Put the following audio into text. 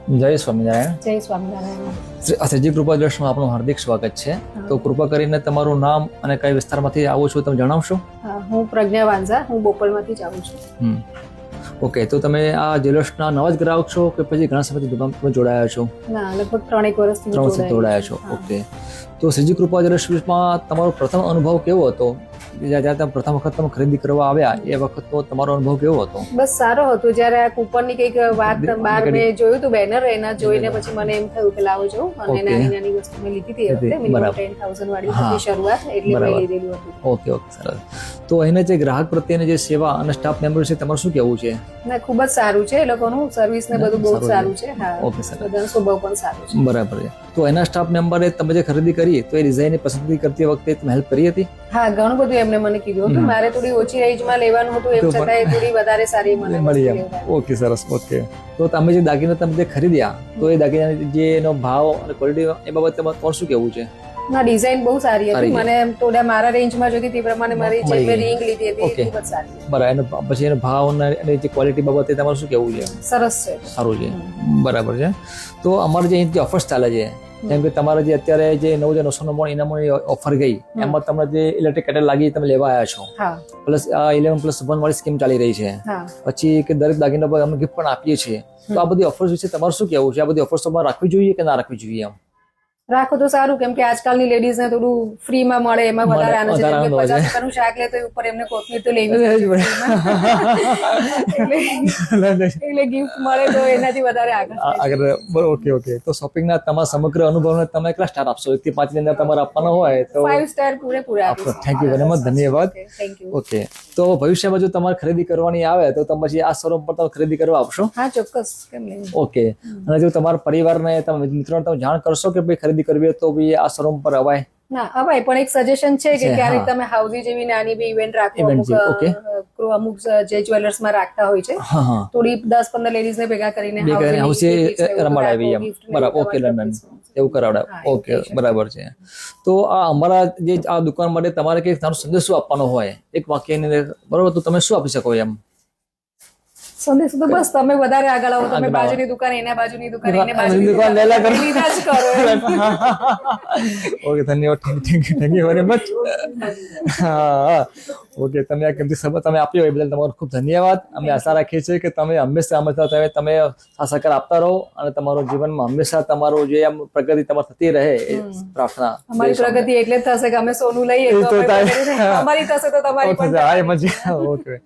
જય સ્વામિનારાયણ. જય સ્વામિનારાયણ. શ્રી કૃપા જ્યુએલર્સમાં આપનું હાર્દિક સ્વાગત છે. તો કૃપા કરીને તમારું નામ અને કઈ વિસ્તારમાંથી આવો છો તમે જણાવશો? હું પ્રજ્ઞા વાંઝા, હું બોપલમાંથી જ આવું છું. ઓકે, તો તમે આ જ્વેલર્સના નવા જ ગ્રાહક છો કે પછી ઘણા સમયથી દુકાનમાં જોડાયા છો? ના, લગભગ 3 વર્ષથી જોડાયા છો. ઓકે, તો શ્રી કૃપા જ્વેલર્સમાં તમારો પ્રથમ અનુભવ કેવો હતો? જ્યારે તમે પ્રથમ વખત તમે ખરીદી કરવા આવ્યા એ વખતનો તમારો અનુભવ કેવો હતો? બસ સારો હતો. જ્યારે આ કૂપનની કંઈક વાત બહાર મેં જોયું હતું બેનર, એના જોઈને પછી મને એમ થયું કે લાવો જવું, અને નાની નાની વસ્તુ મેં લીધી હતી એ વખતે મિનિમમ 10,000 વાળી હતી શરૂઆત, એટલે મેં લીધેલું હતું. ઓકે, સરસ. તો અહીંના જે ગ્રાહક પ્રત્યેની જે સેવા અને સ્ટાફ મેમ્બર છે તમારું શું કહેવું છે? ના, ખૂબ જ સારું છે. એ લોકોનું સર્વિસ ને બધું બહુ સારું છે. હા, ઓકે, સરસ. બધાનો સ્વભાવ પણ સારો છે. બરાબર છે. તો એના સ્ટાફ મેમ્બરે તમે જે ખરીદી કરી તો એ ડિઝાઇનની પસંદગી કરતી વખતે તમે હેલ્પ કરી હતી? હા, ઘણું બધું એમને મને કીધું હતું. મારે થોડી ઓછી રેન્જમાં લેવાનું હતું, એમ છતાં થોડી વધારે સારી મને મળી એમ. ઓકે, સરસ. ઓકે, તો તમે જે દાગીના તમે જે ખરીદ્યા તો એ દાગીનાની જે એનો ભાવ અને ક્વોલિટી એ બાબતે તમારું શું કહેવું છે? ના, ડિઝાઇન બહુ સારી હતી. મને થોડા મારા રેન્જમાં જોઈતી તે પ્રમાણે મારી જે મેં રિંગ લીધી હતી એ ખૂબ જ સારી. બરાબર. એનો પછી એનો ભાવ અને જે ક્વોલિટી બાબતે તમારું શું કહેવું છે? સરસ છે, સારું છે. બરાબર છે. તો અમારે જે અહીં ઓફર્સ ચાલે છે, જેમ કે તમારે જે અત્યારે જે 9,999 ઇનામોની ઓફર ગઈ એમાં તમને જે ઇલેક્ટ્રિક કેટલ લાગી તમે લેવા આવ્યા છો, પ્લસ 11+1 વાળી સ્કીમ ચાલી રહી છે, પછી કે દરેક દાગીના પર અમે ગિફ્ટ પણ આપીએ છીએ. તો આ બધી ઓફર્સ વિશે તમારું શું કહેવું છે? આ બધી ઓફર્સ તમારે રાખવી જોઈએ કે ના રાખવી જોઈએ? એમ રાખો તો સારું, કેમ કે આજકાલની લેડીઝ ને થોડું ફ્રીમાં મળે એમાં વધારે આનંદ છે. 50 શાક લે તો ઉપર એમને કોથમીર તો લેવી જ એટલે ગિફ્ટ મળે તો એનાથી વધારે આગળ. Okay, okay. તો શોપિંગના તમારા સમગ્ર અનુભવને તમે કેટલા સ્ટાર આપશો? 1 થી 5 ની અંદર તમારે આપવાનો હોય તો 5 સ્ટાર પૂરેપૂરા આપીશ. Thank you very much. ધન્યવાદ. ઓકે, તો ભવિષ્યમાં જો તમારે ખરીદી કરવાની આવે તો તમે પછી આ શોરૂમ પર તમે ખરીદી કરવા આપશો? હા, ચોક્કસ. કેમ નહીં. ઓકે, અને જો તમારા પરિવારને તમે મિત્રોને તમે જાણ કરશો કે ભાઈ ખરીદી કરવી હોય તો બી આ શોરૂમ પર અવાય? ના, અવાય, પણ એક સજેશન છે કે ક્યારેક તમે હાઉસી જેવી નાની બી ઇવેન્ટ રાખો. અમુક જે જ્વેલર્સમાં રાખતા હોય છે, થોડી 10-15 લેડીઝ ને ભેગા કરીને હાઉસી રમાડાવી એમ. બરાબર. ઓકે, લંડન એવું કરાવડાવ. ઓકે, બરાબર છે. તો આ અમારા જે આ દુકાન માટે તમારે કંઈક તારો સંદેશો આપવાનો હોય એક વાક્યની અંદર, બરાબર, તો તમે શું આપી શકો? એમ સંદેશ તો બસ તમે વધારે આગળ આવો. તમે બાજુની દુકાન, એના બાજુની દુકાન, એના બાજુની દુકાન લીધા જ કરો. ઓકે, ધન્યવાદ. Thank you very much. હા, ઓકે, તમે આ કિંમતી સમય તમે આપ્યો એ બદલ તમારો ખૂબ ધન્યવાદ. અમે આશા રાખીએ છીએ કે તમે હંમેશા તમે આ સહકાર આપતા રહો અને તમારું જીવનમાં હંમેશા તમારું જે આમ પ્રગતિ તમારે થતી રહે એ પ્રાર્થના. અમારી પ્રગતિ એટલે જ થશે કે અમે સોનું લઈએ તો અમારી થશે તો તમારી પણ. ઓકે.